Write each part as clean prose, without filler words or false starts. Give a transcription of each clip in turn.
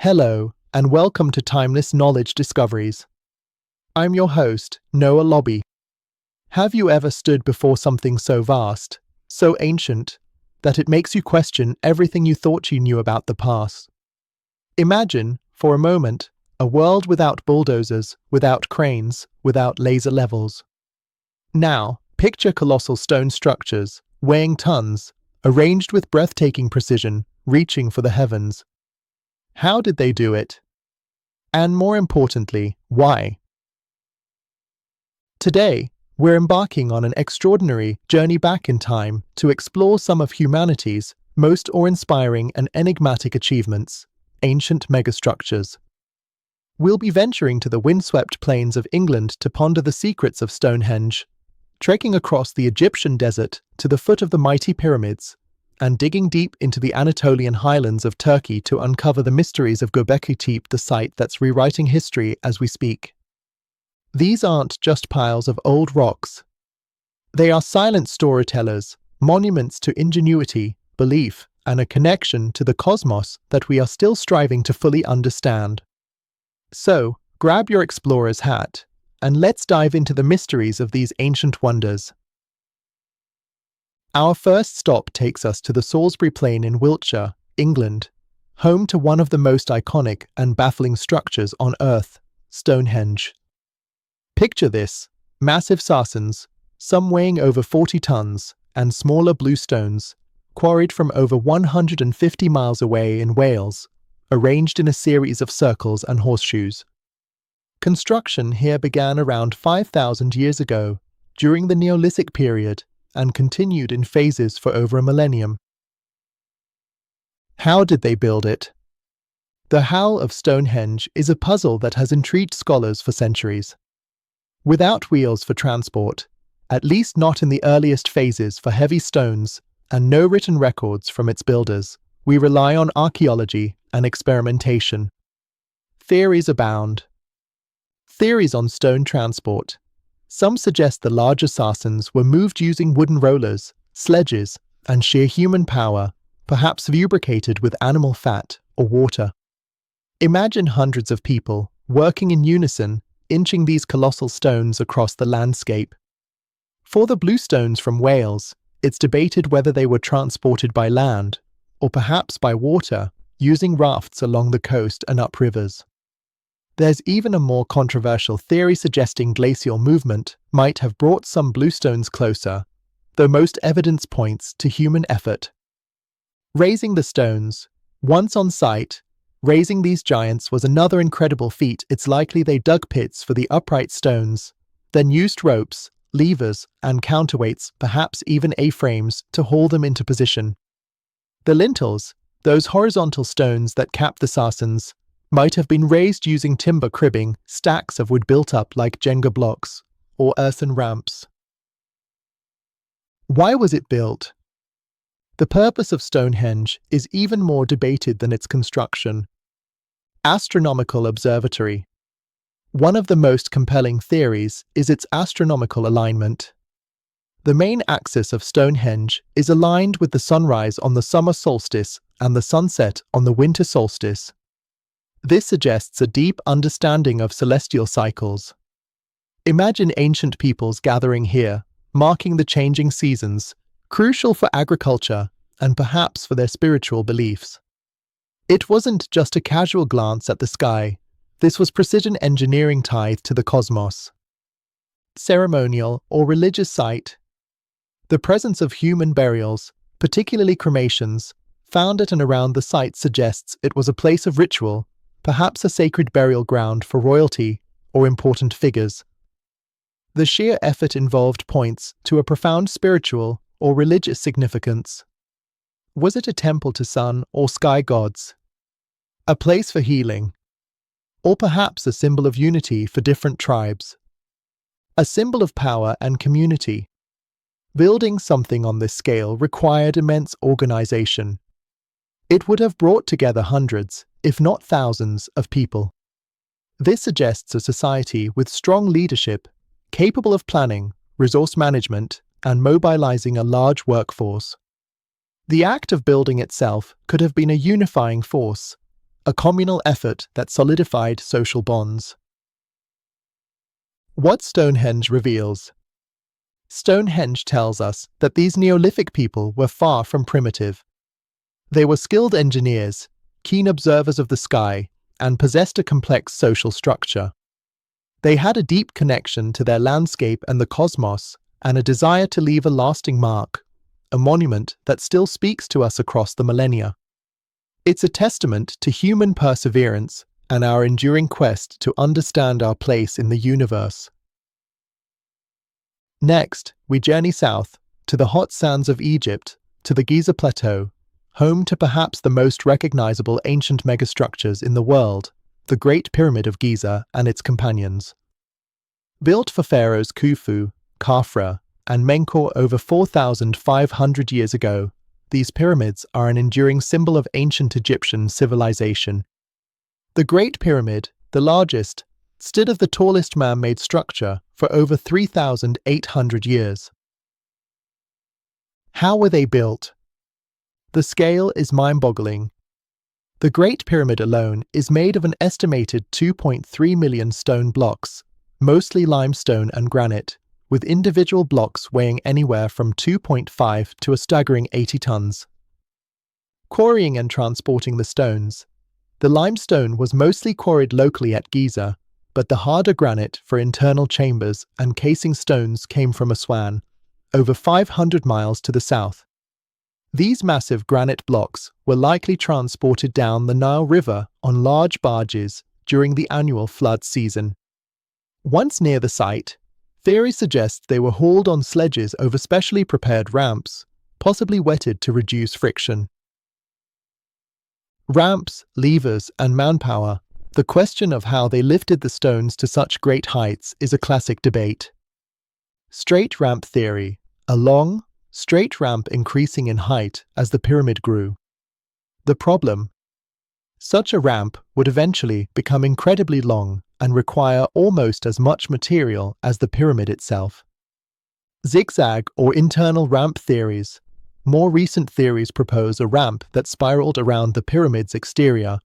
Hello, and welcome to Timeless Knowledge Discoveries. I'm your host, Noah Lobby. Have you ever stood before something so vast, so ancient, that it makes you question everything you thought you knew about the past? Imagine, for a moment, a world without bulldozers, without cranes, without laser levels. Now, picture colossal stone structures, weighing tons, arranged with breathtaking precision, reaching for the heavens. How did they do it? And more importantly, why? Today, we're embarking on an extraordinary journey back in time to explore some of humanity's most awe-inspiring and enigmatic achievements, ancient megastructures. We'll be venturing to the windswept plains of England to ponder the secrets of Stonehenge, trekking across the Egyptian desert to the foot of the mighty pyramids, and digging deep into the Anatolian highlands of Turkey to uncover the mysteries of Göbekli Tepe, the site that's rewriting history as we speak. These aren't just piles of old rocks. They are silent storytellers, monuments to ingenuity, belief, and a connection to the cosmos that we are still striving to fully understand. So, grab your explorer's hat, and let's dive into the mysteries of these ancient wonders. Our first stop takes us to the Salisbury Plain in Wiltshire, England, home to one of the most iconic and baffling structures on Earth, Stonehenge. Picture this: massive sarcens, some weighing over 40 tons, and smaller blue stones, quarried from over 150 miles away in Wales, arranged in a series of circles and horseshoes. Construction here began around 5,000 years ago, during the Neolithic period, and continued in phases for over a millennium. How did they build it? The how of Stonehenge is a puzzle that has intrigued scholars for centuries. Without wheels for transport, at least not in the earliest phases for heavy stones, and no written records from its builders, we rely on archaeology and experimentation. Theories abound. Theories on stone transport. Some suggest the larger sarcens were moved using wooden rollers, sledges, and sheer human power, perhaps lubricated with animal fat or water. Imagine hundreds of people, working in unison, inching these colossal stones across the landscape. For the blue stones from Wales, it's debated whether they were transported by land, or perhaps by water, using rafts along the coast and up rivers. There's even a more controversial theory suggesting glacial movement might have brought some blue stones closer, though most evidence points to human effort. Raising the stones. Once on site, raising these giants was another incredible feat. It's likely they dug pits for the upright stones, then used ropes, levers, and counterweights, perhaps even A-frames, to haul them into position. The lintels, those horizontal stones that cap the sarcens, might have been raised using timber cribbing, stacks of wood built up like Jenga blocks, or earthen ramps. Why was it built? The purpose of Stonehenge is even more debated than its construction. Astronomical observatory. One of the most compelling theories is its astronomical alignment. The main axis of Stonehenge is aligned with the sunrise on the summer solstice and the sunset on the winter solstice. This suggests a deep understanding of celestial cycles. Imagine ancient peoples gathering here, marking the changing seasons, crucial for agriculture and perhaps for their spiritual beliefs. It wasn't just a casual glance at the sky. This was precision engineering tied to the cosmos. Ceremonial or religious site. The presence of human burials, particularly cremations, found at and around the site suggests it was a place of ritual, perhaps a sacred burial ground for royalty or important figures. The sheer effort involved points to a profound spiritual or religious significance. Was it a temple to sun or sky gods? A place for healing? Or perhaps a symbol of unity for different tribes? A symbol of power and community? Building something on this scale required immense organization. It would have brought together hundreds, if not thousands, of people. This suggests a society with strong leadership, capable of planning, resource management, and mobilizing a large workforce. The act of building itself could have been a unifying force, a communal effort that solidified social bonds. What Stonehenge reveals. Stonehenge tells us that these Neolithic people were far from primitive. They were skilled engineers, keen observers of the sky, and possessed a complex social structure. They had a deep connection to their landscape and the cosmos, and a desire to leave a lasting mark, a monument that still speaks to us across the millennia. It's a testament to human perseverance and our enduring quest to understand our place in the universe. Next, we journey south, to the hot sands of Egypt, to the Giza Plateau, home to perhaps the most recognizable ancient megastructures in the world, the Great Pyramid of Giza and its companions. Built for pharaohs Khufu, Khafra, and Menkaure over 4,500 years ago, these pyramids are an enduring symbol of ancient Egyptian civilization. The Great Pyramid, the largest, stood as the tallest man-made structure for over 3,800 years. How were they built? The scale is mind-boggling. The Great Pyramid alone is made of an estimated 2.3 million stone blocks, mostly limestone and granite, with individual blocks weighing anywhere from 2.5 to a staggering 80 tons. Quarrying and transporting the stones. The limestone was mostly quarried locally at Giza, but the harder granite for internal chambers and casing stones came from Aswan, over 500 miles to the south. These massive granite blocks were likely transported down the Nile River on large barges during the annual flood season. Once near the site, theory suggests they were hauled on sledges over specially prepared ramps, possibly wetted to reduce friction. Ramps, levers, and manpower. The question of how they lifted the stones to such great heights is a classic debate. Straight ramp theory, a long, straight ramp increasing in height as the pyramid grew. The problem? Such a ramp would eventually become incredibly long and require almost as much material as the pyramid itself. Zigzag or internal ramp theories. More recent theories propose a ramp that spiraled around the pyramid's exterior,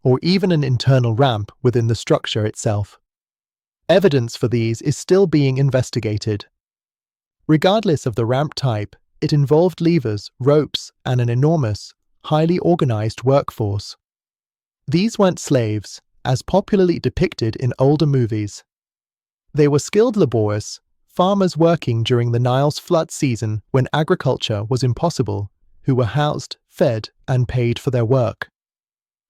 or even an internal ramp within the structure itself. Evidence for these is still being investigated. Regardless of the ramp type, it involved levers, ropes, and an enormous, highly organized workforce. These weren't slaves, as popularly depicted in older movies. They were skilled laborers, farmers working during the Nile's flood season when agriculture was impossible, who were housed, fed, and paid for their work.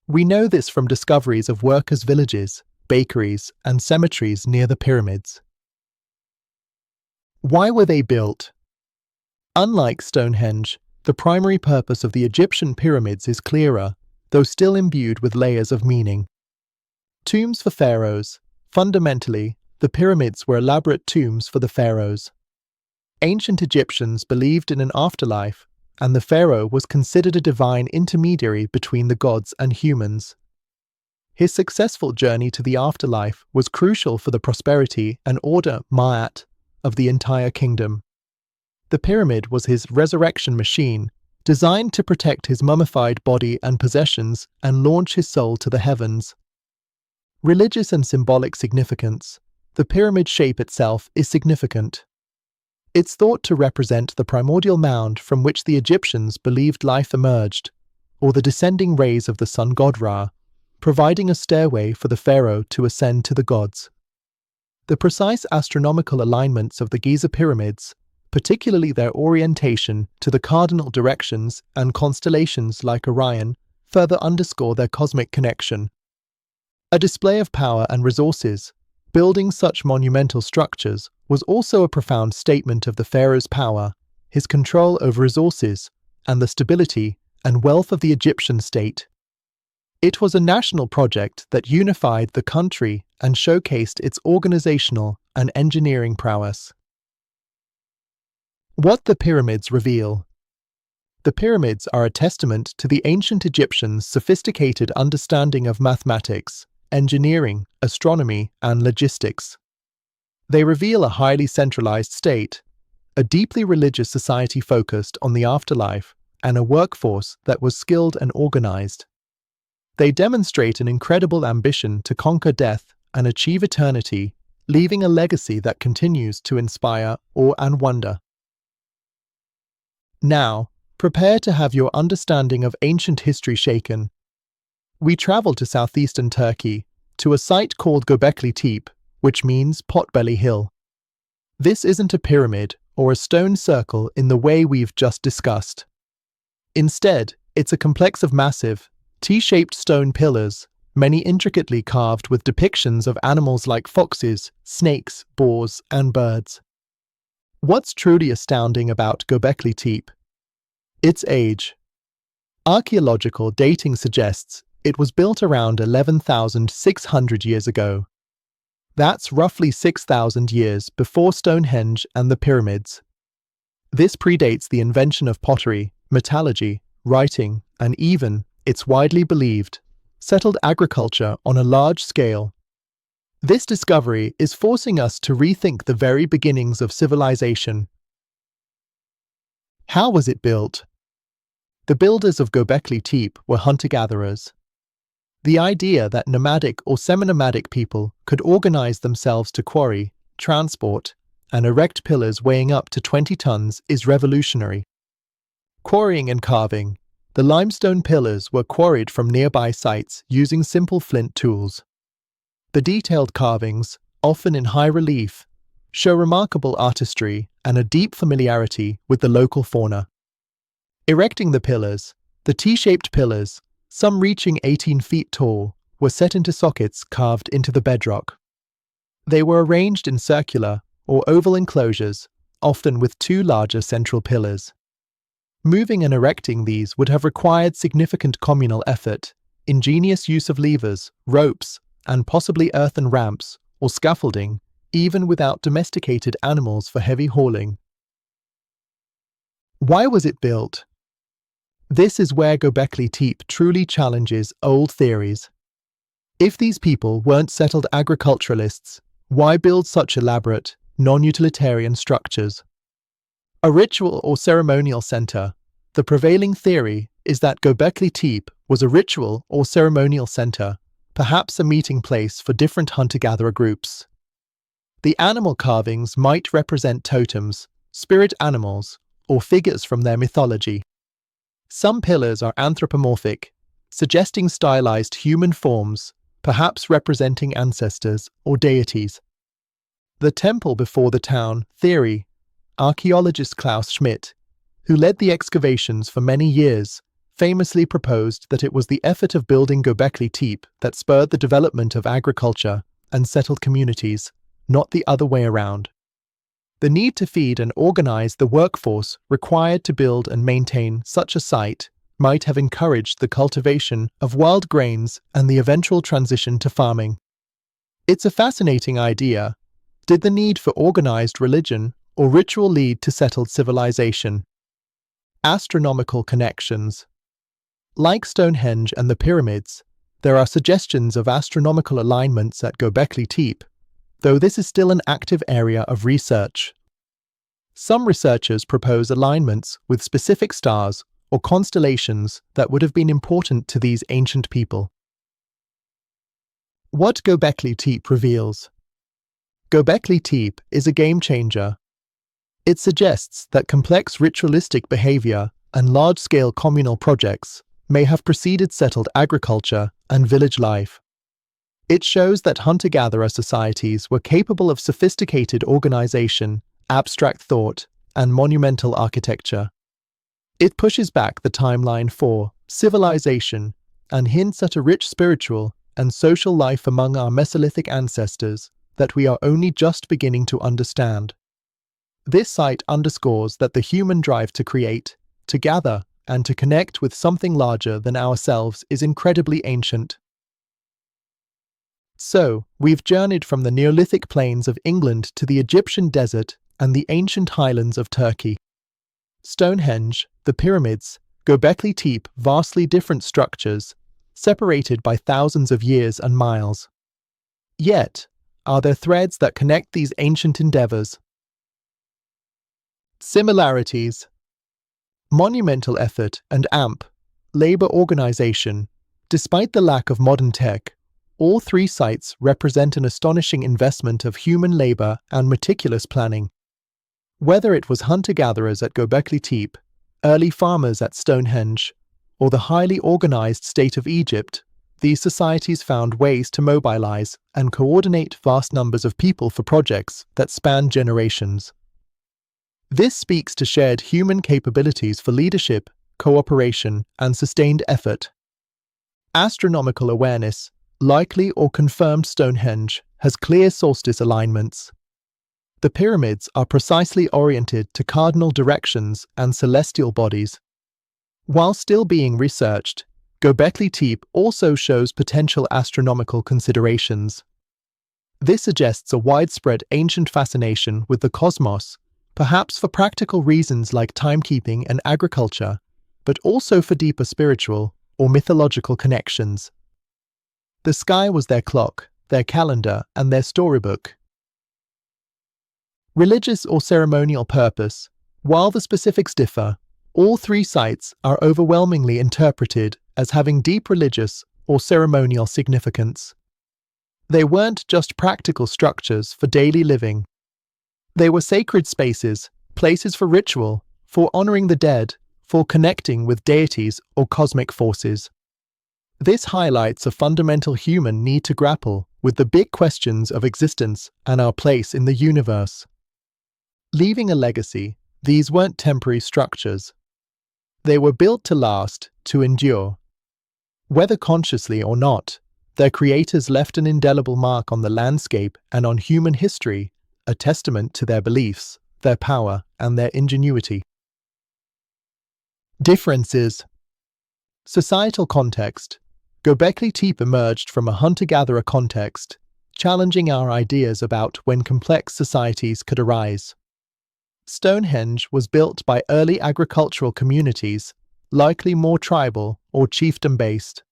We know this from discoveries of workers' villages, bakeries, and cemeteries near the pyramids. Why were they built? Unlike Stonehenge, the primary purpose of the Egyptian pyramids is clearer, though still imbued with layers of meaning. Tombs for pharaohs. Fundamentally, the pyramids were elaborate tombs for the pharaohs. Ancient Egyptians believed in an afterlife, and the pharaoh was considered a divine intermediary between the gods and humans. His successful journey to the afterlife was crucial for the prosperity and order ma'at of the entire kingdom. The pyramid was his resurrection machine, designed to protect his mummified body and possessions and launch his soul to the heavens. Religious and symbolic significance. The pyramid shape itself is significant. It's thought to represent the primordial mound from which the Egyptians believed life emerged, or the descending rays of the sun god Ra, providing a stairway for the pharaoh to ascend to the gods. The precise astronomical alignments of the Giza pyramids, particularly their orientation to the cardinal directions and constellations like Orion, further underscore their cosmic connection. A display of power and resources. Building such monumental structures was also a profound statement of the pharaoh's power, his control over resources, and the stability and wealth of the Egyptian state. It was a national project that unified the country and showcased its organizational and engineering prowess. What the pyramids reveal. The pyramids are a testament to the ancient Egyptians' sophisticated understanding of mathematics, engineering, astronomy, and logistics. They reveal a highly centralized state, a deeply religious society focused on the afterlife, and a workforce that was skilled and organized. They demonstrate an incredible ambition to conquer death and achieve eternity, leaving a legacy that continues to inspire awe and wonder. Now, prepare to have your understanding of ancient history shaken. We travel to southeastern Turkey, to a site called Göbekli Tepe, which means Potbelly Hill. This isn't a pyramid or a stone circle in the way we've just discussed. Instead, it's a complex of massive, T-shaped stone pillars, many intricately carved with depictions of animals like foxes, snakes, boars, and birds. What's truly astounding about Göbekli Tepe? Its age. Archaeological dating suggests it was built around 11,600 years ago. That's roughly 6,000 years before Stonehenge and the pyramids. This predates the invention of pottery, metallurgy, writing, and even, it's widely believed, settled agriculture on a large scale. This discovery is forcing us to rethink the very beginnings of civilization. How was it built? The builders of Göbekli Tepe were hunter-gatherers. The idea that nomadic or semi-nomadic people could organize themselves to quarry, transport, and erect pillars weighing up to 20 tons is revolutionary. Quarrying and carving. The limestone pillars were quarried from nearby sites using simple flint tools. The detailed carvings, often in high relief, show remarkable artistry and a deep familiarity with the local fauna. Erecting the pillars, the T-shaped pillars, some reaching 18 feet tall, were set into sockets carved into the bedrock. They were arranged in circular or oval enclosures, often with two larger central pillars. Moving and erecting these would have required significant communal effort, ingenious use of levers, ropes, and possibly earthen ramps or scaffolding, even without domesticated animals for heavy hauling. Why was it built? This is where Göbekli Tepe truly challenges old theories. If these people weren't settled agriculturalists, why build such elaborate, non-utilitarian structures? A ritual or ceremonial center. The prevailing theory is that Göbekli Tepe was a ritual or ceremonial center, perhaps a meeting place for different hunter-gatherer groups. The animal carvings might represent totems, spirit animals, or figures from their mythology. Some pillars are anthropomorphic, suggesting stylized human forms, perhaps representing ancestors or deities. The temple before the town theory. Archaeologist Klaus Schmidt, who led the excavations for many years, famously proposed that it was the effort of building Göbekli Tepe that spurred the development of agriculture and settled communities, not the other way around. The need to feed and organize the workforce required to build and maintain such a site might have encouraged the cultivation of wild grains and the eventual transition to farming. It's a fascinating idea. Did the need for organized religion or ritual lead to settled civilization? Astronomical connections. Like Stonehenge and the pyramids, there are suggestions of astronomical alignments at Göbekli Tepe, though this is still an active area of research. Some researchers propose alignments with specific stars or constellations that would have been important to these ancient people. What Göbekli Tepe reveals. Göbekli Tepe is a game-changer. It suggests that complex ritualistic behavior and large-scale communal projects may have preceded settled agriculture and village life. It shows that hunter-gatherer societies were capable of sophisticated organization, abstract thought, and monumental architecture. It pushes back the timeline for civilization and hints at a rich spiritual and social life among our Mesolithic ancestors that we are only just beginning to understand. This site underscores that the human drive to create, to gather, and to connect with something larger than ourselves is incredibly ancient. So, we've journeyed from the Neolithic plains of England to the Egyptian desert and the ancient highlands of Turkey. Stonehenge, the pyramids, Göbekli Tepe, vastly different structures, separated by thousands of years and miles. Yet, are there threads that connect these ancient endeavors? Similarities. Monumental effort and labor organization, Despite the lack of modern tech, all three sites represent an astonishing investment of human labor and meticulous planning. Whether it was hunter-gatherers at Göbekli Tepe, early farmers at Stonehenge, or the highly organized state of Egypt, these societies found ways to mobilize and coordinate vast numbers of people for projects that span generations. This speaks to shared human capabilities for leadership, cooperation, and sustained effort. Astronomical awareness, likely or confirmed Stonehenge, has clear solstice alignments. The pyramids are precisely oriented to cardinal directions and celestial bodies. While still being researched, Göbekli Tepe also shows potential astronomical considerations. This suggests a widespread ancient fascination with the cosmos, perhaps for practical reasons like timekeeping and agriculture, but also for deeper spiritual or mythological connections. The sky was their clock, their calendar, and their storybook. Religious or ceremonial purpose. While the specifics differ, all three sites are overwhelmingly interpreted as having deep religious or ceremonial significance. They weren't just practical structures for daily living. They were sacred spaces, places for ritual, for honoring the dead, for connecting with deities or cosmic forces. This highlights a fundamental human need to grapple with the big questions of existence and our place in the universe. Leaving a legacy, these weren't temporary structures. They were built to last, to endure. Whether consciously or not, their creators left an indelible mark on the landscape and on human history, a testament to their beliefs, their power, and their ingenuity. Differences. Societal context. Göbekli Tepe emerged from a hunter-gatherer context, challenging our ideas about when complex societies could arise. Stonehenge was built by early agricultural communities, likely more tribal or chieftain-based.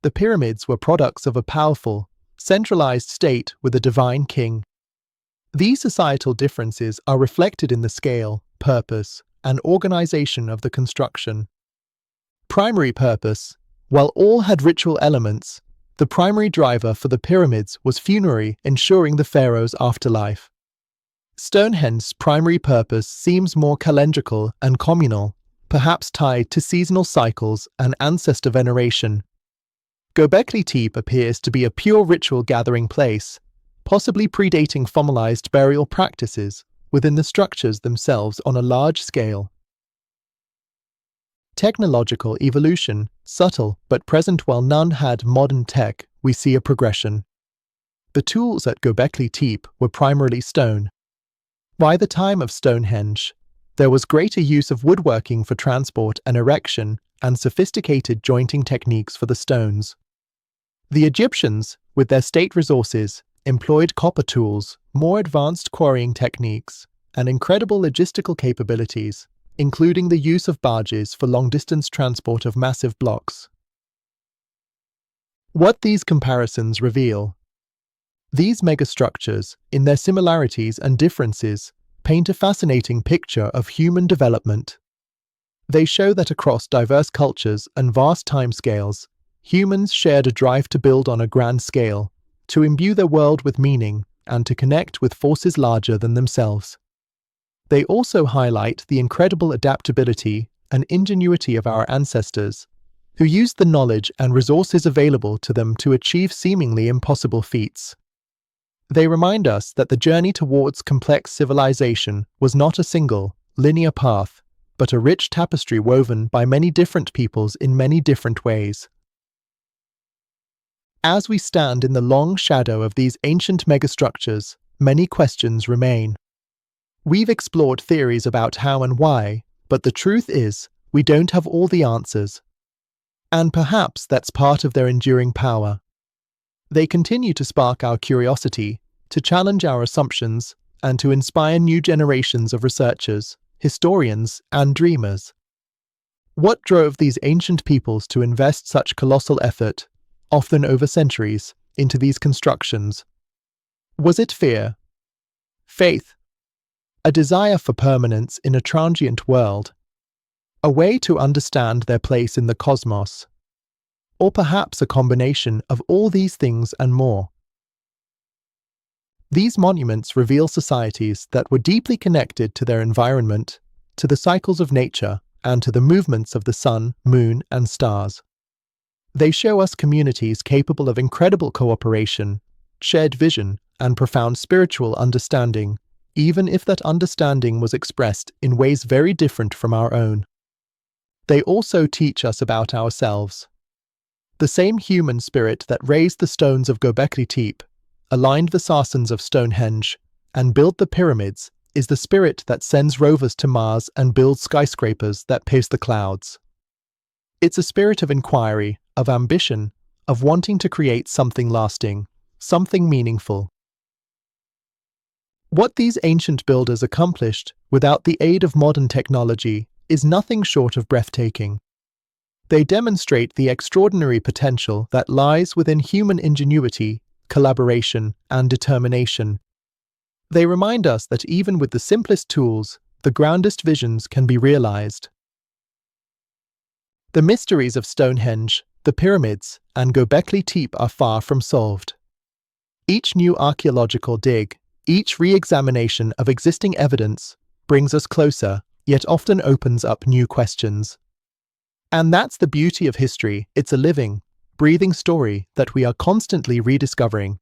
The pyramids were products of a powerful, centralized state with a divine king. These societal differences are reflected in the scale, purpose, and organization of the construction. Primary purpose. While all had ritual elements, the primary driver for the pyramids was funerary, ensuring the pharaoh's afterlife. Stonehenge's primary purpose seems more calendrical and communal, perhaps tied to seasonal cycles and ancestor veneration. Göbekli Tepe appears to be a pure ritual gathering place, possibly predating formalized burial practices within the structures themselves on a large scale. Technological evolution, subtle but present. While none had modern tech, we see a progression. The tools at Göbekli Tepe were primarily stone. By the time of Stonehenge, there was greater use of woodworking for transport and erection and sophisticated jointing techniques for the stones. The Egyptians, with their state resources, employed copper tools, more advanced quarrying techniques, and incredible logistical capabilities, including the use of barges for long-distance transport of massive blocks. What these comparisons reveal. These megastructures, in their similarities and differences, paint a fascinating picture of human development. They show that across diverse cultures and vast timescales, humans shared a drive to build on a grand scale, to imbue their world with meaning, and to connect with forces larger than themselves. They also highlight the incredible adaptability and ingenuity of our ancestors, who used the knowledge and resources available to them to achieve seemingly impossible feats. They remind us that the journey towards complex civilization was not a single, linear path, but a rich tapestry woven by many different peoples in many different ways. As we stand in the long shadow of these ancient megastructures, many questions remain. We've explored theories about how and why, but the truth is, we don't have all the answers. And perhaps that's part of their enduring power. They continue to spark our curiosity, to challenge our assumptions, and to inspire new generations of researchers, historians, and dreamers. What drove these ancient peoples to invest such colossal effort, often over centuries, into these constructions? Was it fear? Faith? A desire for permanence in a transient world? A way to understand their place in the cosmos? or perhaps a combination of all these things and more. These monuments reveal societies that were deeply connected to their environment, to the cycles of nature, and to the movements of the sun, moon, and stars. They show us communities capable of incredible cooperation, shared vision, and profound spiritual understanding, even if that understanding was expressed in ways very different from our own. They also teach us about ourselves. The same human spirit that raised the stones of Göbekli Tepe, aligned the sarcens of Stonehenge, and built the pyramids is the spirit that sends rovers to Mars and builds skyscrapers that pierce the clouds. It's a spirit of inquiry, of ambition, of wanting to create something lasting, something meaningful. What these ancient builders accomplished without the aid of modern technology is nothing short of breathtaking. They demonstrate the extraordinary potential that lies within human ingenuity, collaboration, and determination. They remind us that even with the simplest tools, the grandest visions can be realized. The mysteries of Stonehenge, the pyramids, and Göbekli Tepe are far from solved. Each new archaeological dig, each re-examination of existing evidence, brings us closer, yet often opens up new questions. And that's the beauty of history. It's a living, breathing story that we are constantly rediscovering.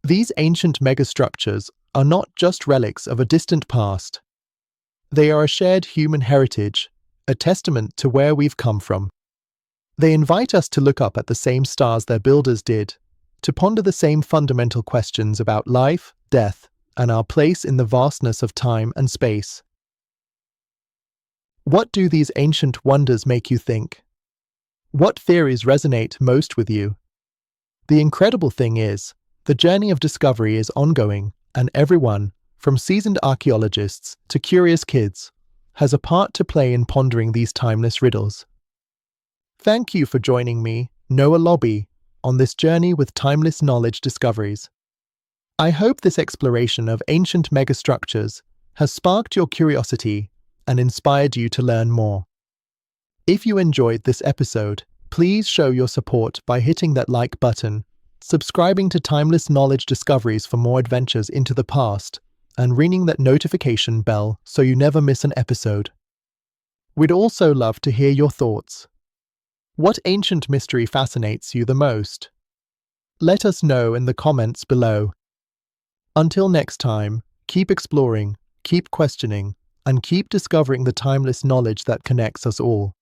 These ancient megastructures are not just relics of a distant past. They are a shared human heritage, a testament to where we've come from. They invite us to look up at the same stars their builders did, to ponder the same fundamental questions about life, death, and our place in the vastness of time and space. What do these ancient wonders make you think? What theories resonate most with you? The incredible thing is, the journey of discovery is ongoing, and everyone, from seasoned archaeologists to curious kids, has a part to play in pondering these timeless riddles. Thank you for joining me, Noah Lobby, on this journey with timeless knowledge discoveries. I hope this exploration of ancient megastructures has sparked your curiosity and inspired you to learn more. If you enjoyed this episode, please show your support by hitting that like button, subscribing to Timeless Knowledge Discoveries for more adventures into the past, and ringing that notification bell so you never miss an episode. We'd also love to hear your thoughts. What ancient mystery fascinates you the most? Let us know in the comments below. Until next time, keep exploring, keep questioning, and keep discovering the timeless knowledge that connects us all.